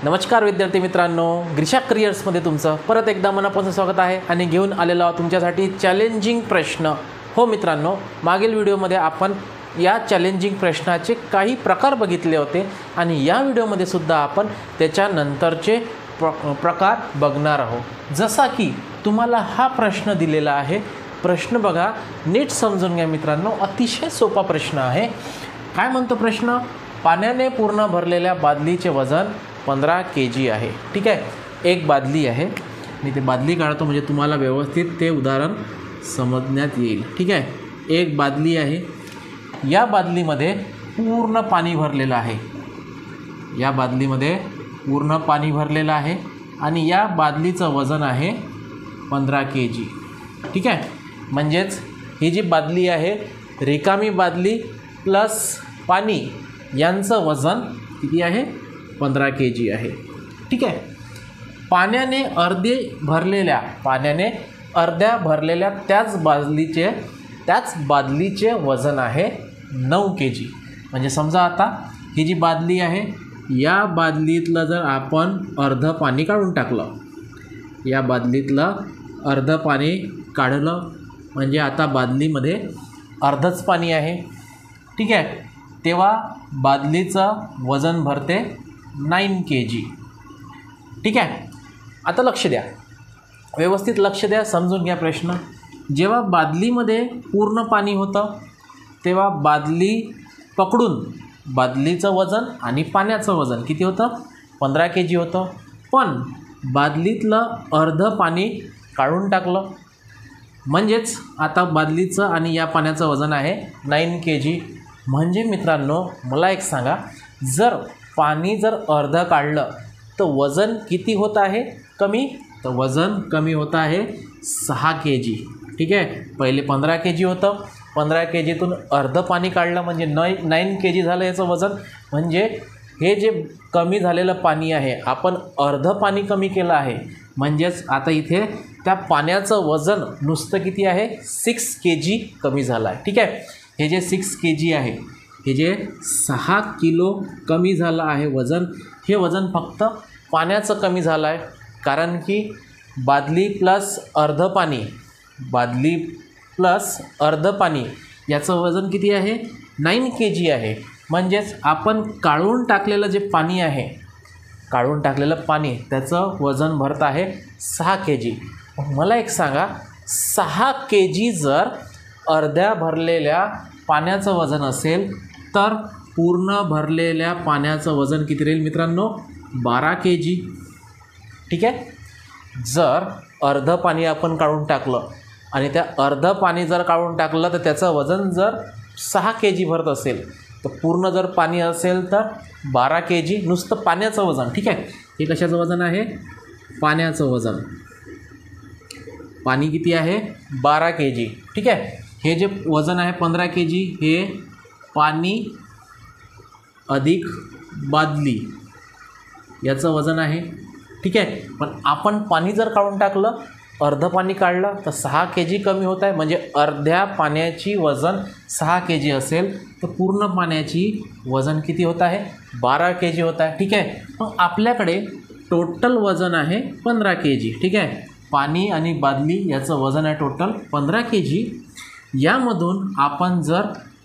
नमस्कार विद्यार्थी मित्रांनो, ग्रीशा करिअर्समध्ये तुमचं परत एकदा मनापासून स्वागत आहे आणि घेऊन आलेलो आहोत तुमच्यासाठी चॅलेंजिंग प्रश्न। हो मित्रांनो, मागील व्हिडिओमध्ये आपण या चॅलेंजिंग प्रश्नाचे काही प्रकार बघितले होते आणि या व्हिडिओमध्ये सुद्धा आपण त्याच्यानंतरचे प्रकार बघणार आहोत। जसा की तुम्हाला हा प्रश्न दिलेला आहे, प्रश्न बघा, नीट समजून घ्या मित्रांनो, अतिशय सोपा प्रश्न आहे। काय म्हणतो प्रश्न? पाण्याने पूर्ण भरलेल्या बादलीचे वजन 15 kg आहे। ठीक आहे, एक बादली आहे, मी ते बादली काढतो म्हणजे तुम्हाला व्यवस्थित ते उदाहरण समजण्यात येईल। ठीक आहे, एक बादली आहे, या बादलीमध्ये पूर्ण पाणी भरलेलं आहे, या बादलीमध्ये पूर्ण पाणी भरलेलं आहे आणि या बादलीचं वजन आहे 15 kg। ठीक आहे, म्हणजेच ही जी बादली आहे, रिकामी बादली प्लस पाणी यांचं वजन किती आहे? 15 kg आहे। ठीक आहे, पाण्याने अर्ध्या भरलेल्या त्याच बादलीचे वजन आहे 9 kg। म्हणजे समजा आता ही जी बादली आहे, या बादलीतलं जर आपण अर्धं पाणी काढून टाकलं, या बादलीतलं अर्धं पाणी काढलं म्हणजे आता बादलीमध्ये अर्धंच पाणी आहे। ठीक आहे, तेव्हा बादलीचं वजन भरते 9 kg। ठीक आहे, आता लक्ष द्या, व्यवस्थित लक्ष द्या, समजून घ्या प्रश्न। जेव्हा बादलीमध्ये पूर्ण पाणी होतं तेव्हा बादली पकडून बादलीचं वजन आणि पाण्याचं वजन किती होतं? 15 kg होतं। पण बादलीतलं अर्धं पाणी काढून टाकलं म्हणजेच आता बादलीचं आणि या पाण्याचं वजन आहे 9 kg। म्हणजे मित्रांनो, मला एक सांगा, जर पाणी अर्धं काढलं तर वजन किती होत आहे? कमी। तर वजन कमी होत आहे 6 kg। ठीक आहे, पहिले 15 kg होतं, 15 kgतून अर्धं पाणी काढलं म्हणजे 9 kg झालं याचं वजन। म्हणजे हे जे कमी झालेलं पाणी आहे, आपण अर्धं पाणी कमी केलं आहे, म्हणजेच आता इथे त्या पाण्याचं वजन नुसतं किती आहे? 6 kg कमी झालं आहे। ठीक आहे, हे जे 6 kg आहे, हे जे 6 किलो कमी झालं आहे वजन, हे वजन फक्त पाण्याचं कमी झालं आहे। कारण की बादली प्लस अर्धं पाणी याचं वजन किती आहे? 9 kg आहे। म्हणजेच आपण काढून टाकलेलं जे पाणी आहे, काढून टाकलेलं पाणी त्याचं वजन भरत आहे 6 kg। मला एक सांगा, 6 kg जर अर्ध्या भरलेल्या पाण्याचं वजन असेल तर पूर्ण भरलेल्या पाण्याचं वजन किती राहील मित्रांनो? 12 kg। ठीक आहे, जर अर्धं पाणी आपण काढून टाकलं आणि त्या अर्धं पाणी जर काढून टाकलं तर त्याचं वजन जर 6 kg भरत असेल, तर पूर्ण जर पाणी असेल तर 12 kg नुसतं पाण्याचं वजन। ठीक आहे, हे कशाचं वजन आहे? पाण्याचं वजन। पाणी किती आहे? 12 kg। ठीक आहे, हे जे वजन आहे 15 kg, हे पाणी अधिक बादली याचं वजन आहे। ठीक आहे, पण आपण पाणी जर काढून टाकलं, अर्धं पाणी काढलं तर 6 kg कमी होत आहे। म्हणजे अर्ध्या पाण्याची वजन 6 kg असेल तर पूर्ण पाण्याची वजन किती होत आहे? 12 kg होत आहे। ठीक आहे, मग आपल्याकडे टोटल वजन आहे 15 kg। ठीक आहे, पाणी आणि बादली याचं वजन आहे टोटल 15 kg। यामधून आपण जर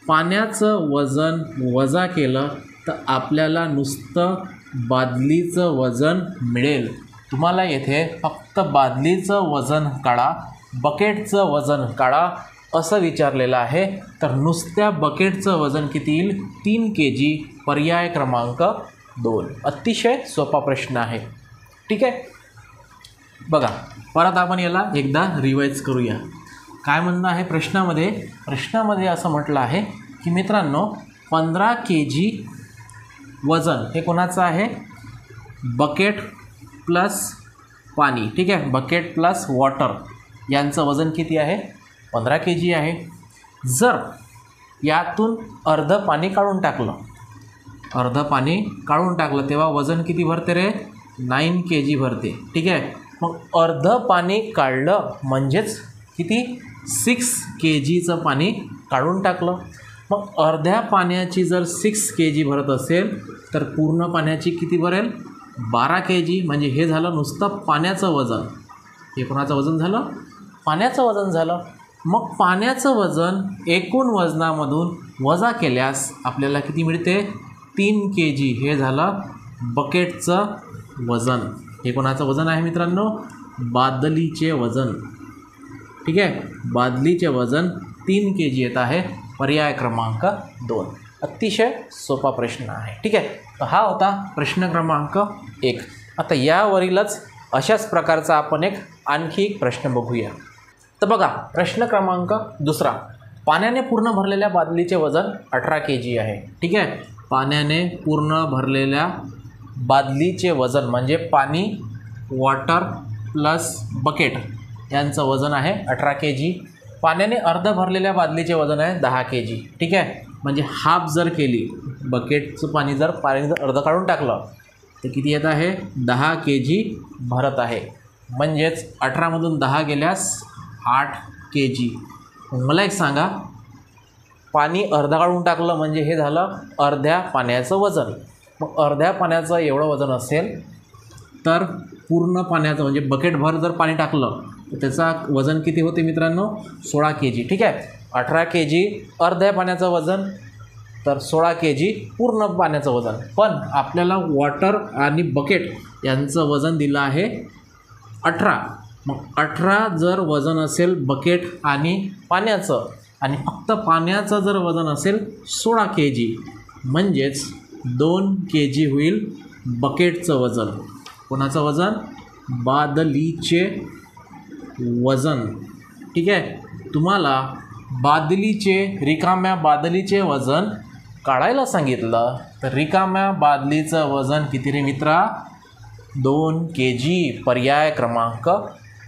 पाण्याचं वजन वजा केलं तर आपल्याला नुसतं बादलीचं वजन मिळेल। तुम्हाला येथे फक्त बादलीचं वजन काढा, बकेटचं वजन काढा असं विचारलेलं आहे, तर नुसत्या बकेटचं वजन किती येईल? 3 kg, पर्याय क्रमांक 2। अतिशय सोपा प्रश्न आहे। ठीक आहे, बघा, परत आपण याला एकदा रिवाइज करूया। काय म्हणणं आहे प्रश्नामध्ये असं म्हटलं आहे की मित्रांनो, 15 kg वजन हे कोणाचं आहे? बकेट प्लस पाणी। ठीक आहे, बकेट प्लस वॉटर यांचं वजन किती आहे? 15 kg आहे। जर यातून अर्धं पाणी काढून टाकलं तेव्हा वजन किती भरते रे? 9 kg भरते। ठीक आहे, मग अर्धं पाणी काढलं म्हणजेच किती? 6 kgचं पाणी काढून टाकलं। मग अर्ध्या पाण्याची जर 6 kg भरत असेल तर पूर्ण पाण्याची किती भरेल? 12 kg म्हणजे हे झालं नुसतं पाण्याचं वजन. हे कोणाचं वजन झालं? पाण्याचं वजन झालं. मग पाण्याचं वजन एकूण वजनामधून वजा केल्यास आपल्याला किती मिळते? 3 kg. हे झालं बकेटचं वजन. हे कोणाचं वजन आहे मित्रांनो? बादलीचे वजन. ठीक आहे, बादलीचे वजन 3 kg येत आहे. पर्याय क्रमांक 2. अतिशय सोपा प्रश्न आहे. ठीक आहे, तर हा होता प्रश्न क्रमांक 1. आता यावरीलच अशाच प्रकारचा आपण आणखी एक प्रश्न बघूया. तर बघा, प्रश्न क्रमांक 2. पाण्याने पूर्ण भरलेल्या बादलीचे वजन 18 kg आहे. ठीक आहे, पाण्याने पूर्ण भरलेल्या बादलीचे वजन म्हणजे पाणी, वॉटर प्लस बकेट यांचं वजन आहे 18 kg. पाण्याने अर्ध भरलेल्या बादलीचे वजन आहे 10 kg. ठीक आहे, म्हणजे हाफ जर केली, बकेटचं पाणी जर अर्ध काढून टाकलं तर किती येत आहे? 10 kg भरत आहे. म्हणजेच 18मधून 10 गेल्यास 8 kg. मला एक सांगा, पाणी अर्ध काढून टाकलं म्हणजे हे झालं अर्ध्या पाण्याचं वजन. मग अर्ध्या पाण्याचं एवढं वजन असेल तर पूर्ण पाण्याचं म्हणजे बकेटभर जर पाणी टाकलं तर त्याचा वजन किती होते मित्रांनो? 16 kg. ठीक आहे, 18 kg अर्ध्या पाण्याचं वजन, तर 16 kg पूर्ण पाण्याचं वजन. पण आपल्याला वॉटर आणि बकेट यांचं वजन दिलं आहे 18. मग 18 जर वजन असेल बकेट आणि पाण्याचं, आणि फक्त पाण्याचं जर वजन असेल 16 kg, म्हणजेच 2 kg होईल बकेटचं वजन. कोणाचं वजन? बादलीचे वजन. ठीक आहे, तुम्हाला रिकाम्या बादलीचे वजन काढायला सांगितलं तर रिकाम्या बादलीचं वजन किती रे मित्रा? 2 kg. पर्याय क्रमांक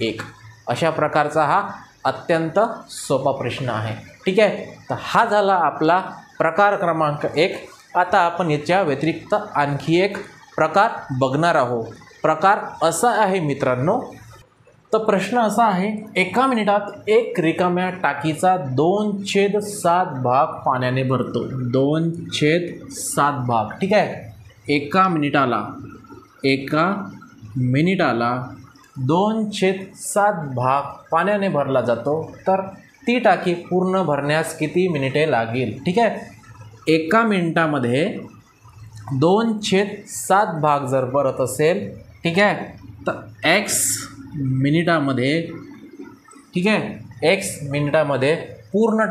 1. अशा प्रकारचा हा अत्यंत सोपा प्रश्न आहे. ठीक आहे, तर हा झाला आपला प्रकार क्रमांक 1. आता आपण याच्या व्यतिरिक्त आणखी एक प्रकार बघणार आहोत. प्रकार असा आहे मित्रांनो, तर प्रश्न असा आहे, एका मिनिटात एक रिकाम्या टाकीचा 2/7 भाग पाण्याने भरतो. 2/7 भाग. ठीक आहे, एका मिनिटाला 2/7 भाग पाण्याने भरला जातो. तर ती टाकी पूर्ण भरण्यास किती मिनिटे लागेल? ठीक आहे, एका मिनिटामध्ये 2/7 भाग जर भरत असेल, ठीक आहे, तर x मिनिटामध्ये, ठीक आहे, x मिनिटामध्ये पूर्ण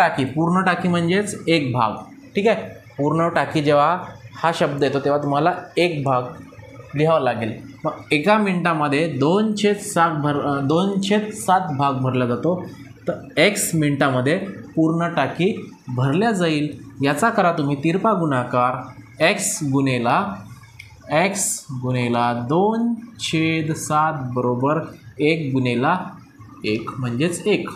टाकी म्हणजेच एक भाग. ठीक आहे, पूर्ण टाकी जेव्हा हा शब्द येतो तेव्हा तुम्हाला एक भाग लिहावा लागेल. मग एका मिनिटामध्ये 2/7 भाग भरला जातो. तर x मिनिटामध्ये पूर्ण टाकी भरल्या जाईल. याचा करा तुम्ही तिरपा गुणाकार. x गुणेला 2/7 बरोबर 1 गुणेला 1 म्हणजेच 1.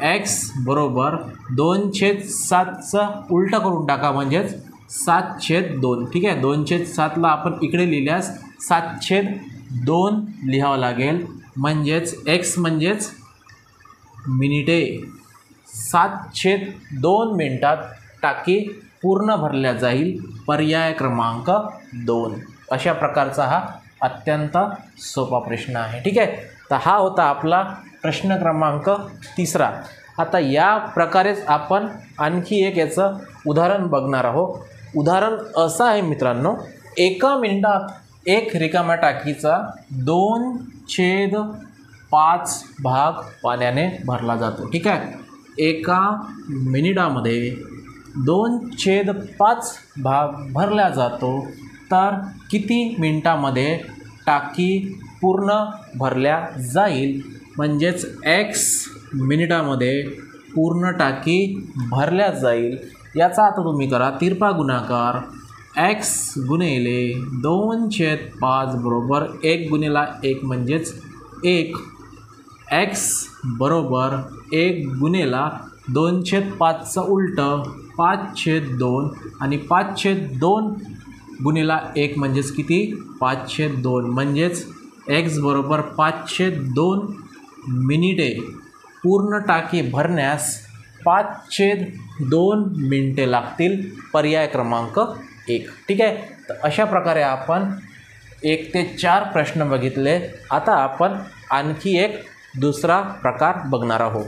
x बरोबर 2/7चं उलटं करून टाका म्हणजेच 7/2. ठीक आहे, 2/7ला आपण इकडे लिहिल्यास 7/2 लिहावं लागेल. म्हणजेच x म्हणजेच मिनिटे. 7/2 मिनिटात टाकी पूर्ण भरल्या जाईल. पर्याय क्रमांक 2. अशा प्रकारचा हा अत्यंत सोपा प्रश्न आहे. ठीक आहे, तर हा होता आपला प्रश्न क्रमांक 3. आता या प्रकारेच आपण आणखी एक याचं उदाहरण बघणार आहोत. उदाहरण असं आहे मित्रांनो, एका मिनिटात एक रिकाम्या टाकीचा 2/5 भाग पाण्याने भरला जातो. ठीक आहे, एका मिनिटामध्ये 2/5 भाग भरला जातो. तर किती मिनिटामध्ये टाकी पूर्ण भरल्या जाईल? म्हणजेच x मिनिटामध्ये पूर्ण टाकी भरल्या जाईल. याचा आता तुम्ही करा तिरपा गुणाकार. x गुणिले 2/5 बरोबर 1 गुणिला 1 म्हणजेच 1. x बरोबर 1 गुणिला 2/5चं उलटं 5/2 आणि 5/2 गुणिला 1 म्हणजेच किती? 5/2. म्हणजेच x बरोबर 5/2 मिनिटे. पूर्ण टाकी भरण्यास 5/2 मिनिटे लागतील. पर्याय क्रमांक 1. ठीक आहे, तर अशा प्रकारे आपण 1 ते 4 प्रश्न बघितले. आता आपण आणखी एक दुसरा प्रकार बघणार आहोत.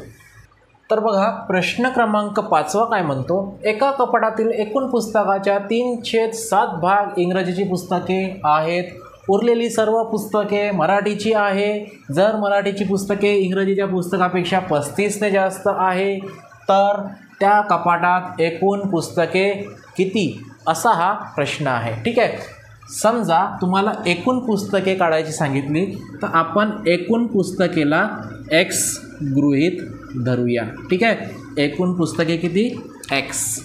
तर बघा, प्रश्न क्रमांक 5 काय म्हणतो, एका कपाटातील एकूण पुस्तकाच्या 3/7 भाग इंग्रजीची पुस्तके आहेत. उरलेली सर्व पुस्तके मराठीची आहे. जर मराठीची पुस्तके इंग्रजीच्या पुस्तकापेक्षा 35ने जास्त आहे तर त्या कपाटात एकूण पुस्तके किती, असा हा प्रश्न आहे. ठीक आहे. समजा तुम्हाला एकूण पुस्तके काढायची सांगितली तर आपण एकूण पुस्तकेला x गृहीत धरूया. ठीक आहे. एकूण पुस्तके किती, x.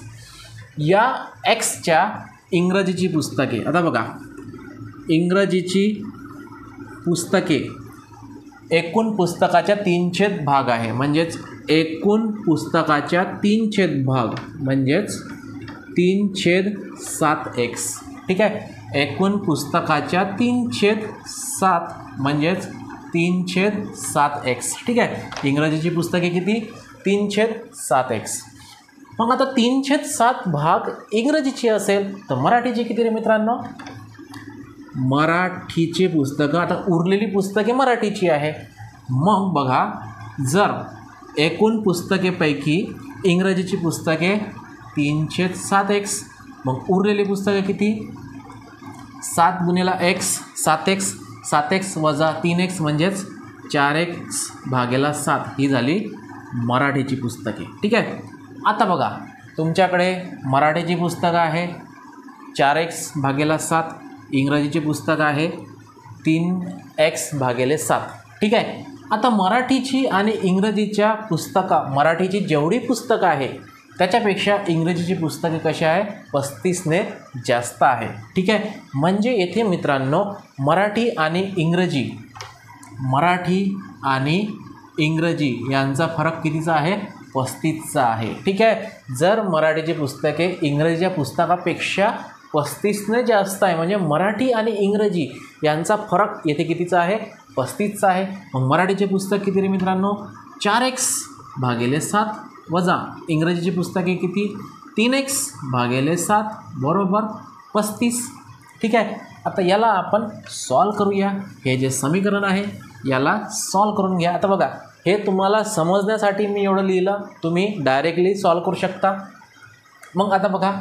या xच्या इंग्रजीची पुस्तके, आता बघा, इंग्रजीची पुस्तके एकूण पुस्तकाच्या 3/4 भाग आहे. म्हणजेच एकूण पुस्तकाच्या 3/4 भाग म्हणजेच 3/7x. ठीक आहे. एकूण पुस्तकाच्या 3/7 म्हणजेच 3/7x. ठीक आहे. इंग्रजीची पुस्तके किती, 3/7x. मग आता 3/7 भाग इंग्रजीची असेल तर मराठीची किती रे मित्रांनो? मराठीची पुस्तकं, आता उरलेली पुस्तके मराठीची आहे. मग बघा, जर एकूण पुस्तकेपैकी इंग्रजीची पुस्तके 3/7x, मग उरलेली पुस्तके किती, 7 गुणिले x 7x, 7x वजा 3x म्हणजेच 4x भागेला 7 ही झाली मराठीची पुस्तके. ठीक आहे. आता बघा, तुमच्याकडे मराठीची पुस्तकं आहे 4x भागेला 7, इंग्रजीची पुस्तकं आहे 3x भागेले 7. ठीक आहे. आता मराठीची आणि इंग्रजीच्या मराठीची जेवढी पुस्तकं आहे त्याच्यापेक्षा इंग्रजीची पुस्तके कशी आहे, 35ने जास्त आहे. ठीक आहे. म्हणजे येथे मित्रांनो मराठी आणि इंग्रजी यांचा फरक कितीचा आहे, 35चा आहे. ठीक आहे. जर मराठीची पुस्तके इंग्रजीच्या पुस्तकापेक्षा 35ने जास्त आहे म्हणजे मराठी आणि इंग्रजी यांचा फरक येथे कितीचा आहे, 35चा आहे. मग मराठीचे पुस्तक किती रे मित्रांनो, 4x भागिले 7 वजा इंग्रजीची पुस्तके किती, 3x भागिले 7 बरोबर 35. ठीक आहे. आता याला आपण सॉल्व करूया. हे जे समीकरण आहे याला सॉल्व करून घ्या. आता बघा, हे तुम्हाला समजण्यासाठी मी एवढं लिहिलं, तुम्ही डायरेक्टली सॉल्व करू शकता. मग आता बघा,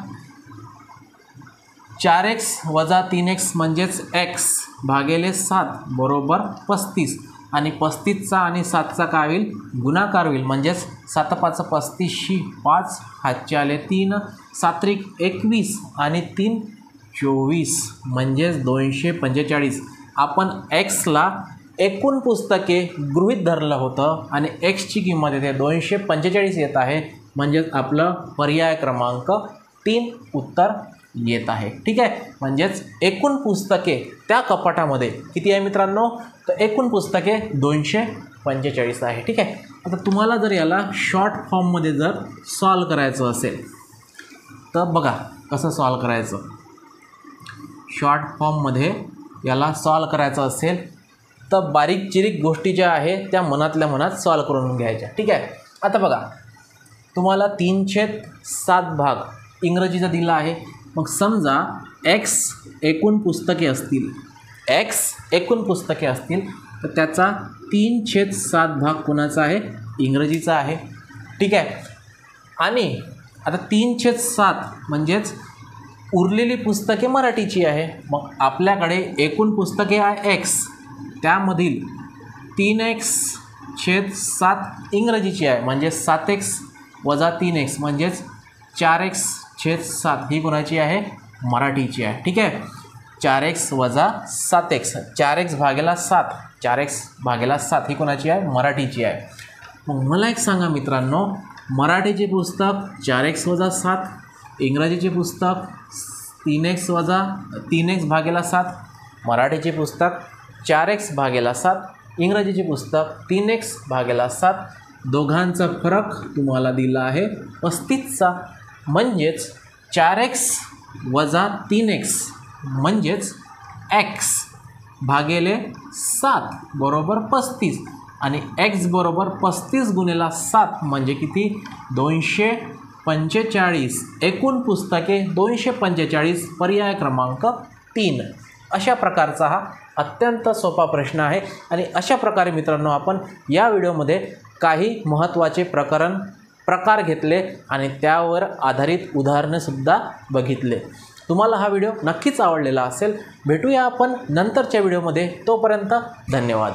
4x वजा 3x म्हणजेच x भागिले 7 बरोबर 35 आणि 35चा आणि 7चा काय होईल, गुणाकार होईल. म्हणजेच 7 5 35, 5 हातचे आले 3, 7 21 आणि 3 24 म्हणजेच 245. आपण xला एकूण पुस्तके गृहीत धरलं होतं आणि xची किंमत येते 245 येत आहे. म्हणजेच आपलं पर्याय क्रमांक 3 उत्तर येत आहे. ठीक आहे. म्हणजेच एकूण पुस्तके त्या कपाटामध्ये किती आहे मित्रांनो, तर एकूण पुस्तके 245 आहे. ठीक आहे. आता तुम्हाला जर याला शॉर्ट फॉर्ममध्ये जर सॉल्व करायचं असेल तर बघा कसं सॉल्व करायचं. शॉर्ट फॉर्ममध्ये याला सॉल्व करायचं असेल तर बारीक चिरीक गोष्टी ज्या आहे त्या मनातल्या मनात सॉल्व करून घ्यायच्या. ठीक आहे. आता बघा, तुम्हाला 3/7 भाग इंग्रजीचा दिला आहे. मग समजा x एकूण पुस्तके असतील तर त्याचा 3/7 भाग कोणाचा आहे, इंग्रजीचा आहे. ठीक आहे. आणि आता 3/7 म्हणजेच उरलेली पुस्तके मराठीची आहे. मग आपल्याकडे एकूण पुस्तके आहे x, त्यामधील 3x/7 इंग्रजीची आहे. म्हणजे 7x वजा 3x म्हणजेच 4x/7 ही कोणाची आहे, मराठीची आहे. ठीक आहे. 4x वजा 7x, 4x भागेला 7, 4x भागेला 7 ही कोणाची आहे, मराठीची आहे. मग मला एक सांगा मित्रांनो, मराठीचे पुस्तक 4x वजा 7, इंग्रजीचे पुस्तक 3x भागेला 7, मराठीचे पुस्तक 4x भागेला 7, इंग्रजीचे पुस्तक 3x भागेला 7, दोघांचा फरक तुम्हाला दिला आहे 35चा. म्हणजेच 4x वजा 3x म्हणजेच x भागेले 7 बरोबर 35 आणि x बरोबर 35 गुणिले 7 म्हणजे किती, 245. एकूण पुस्तके 245, पर्याय क्रमांक 3. अशा प्रकारचा हा अत्यंत सोपा प्रश्न आहे आणि अशा प्रकारे मित्रांनो आपण या व्हिडिओमध्ये काही महत्त्वाचे प्रकार घेतले आणि त्यावर आधारित उदाहरणंसुद्धा बघितले. तुम्हाला हा व्हिडिओ नक्कीच आवडलेला असेल. भेटूया आपण नंतरच्या व्हिडिओमध्ये. तोपर्यंत धन्यवाद.